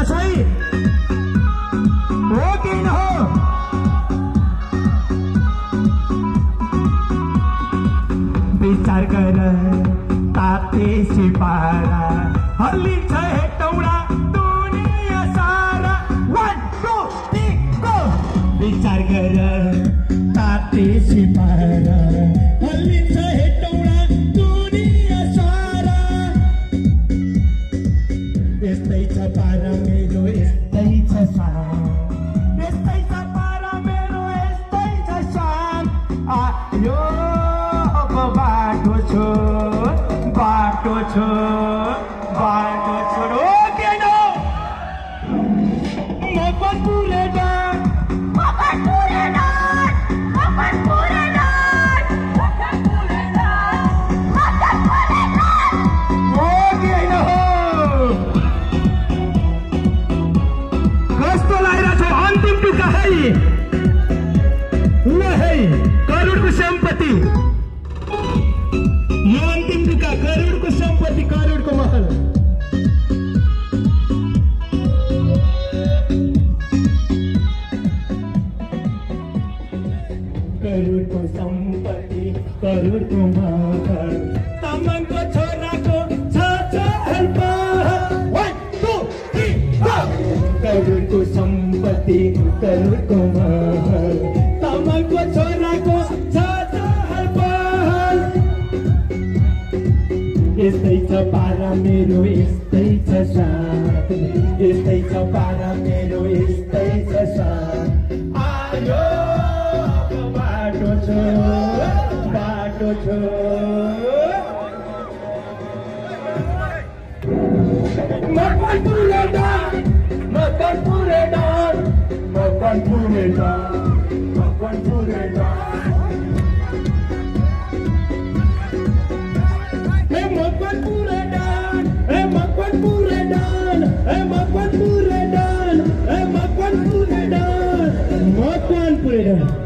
छ है हो कि न हो विचार गर ताते सिपारा हल्लिन्छ हेटौडा दुनिया सारा 1 2 3 गो विचार गर ताते सिपारा हल्लिन्छ हेटौडा दुनिया सारा यस्तै छ पारा मेरो यस्तै छ सान यस्तै छ पारा मेरो यस्तै छ सान आयो बाटो छोड बाटो छोड बाटो छोड हो कि न मकनपुरे डाँड मकनपुरे डाँड मकनपुरे डाँड मकनपुरे डाँड मकनपुरे डाँड हो कि न हो कस्तो लागिरहेको छ अन्तिम टुक्का है ल है करोडको सम्पत्ति यो अन्तिम टुक्का करोडको सम्पत्ति करोडको महल करोडको सम्पत्ति करोडको महल तामाङको छोराको छ हल्पहल 1 2 3 करोडको सम्पत्ति करोडको महल तामाङको छोराको छ हल्पहल यस्तै छ पारा मेरो यस्तै छ साथ यस्तै छ पारा मेरो यस्तै छ साथ आयो बाटो छोड बाटो छोड मकनपुरे डाँड मकनपुरे डाँड मकनपुरे डाँड मकनपुरे डाँड मकनपुरे डाँड मकनपुरे डाँड मकनपुरे डाँड मकनपुरे डाँड मकनपुरे डाँड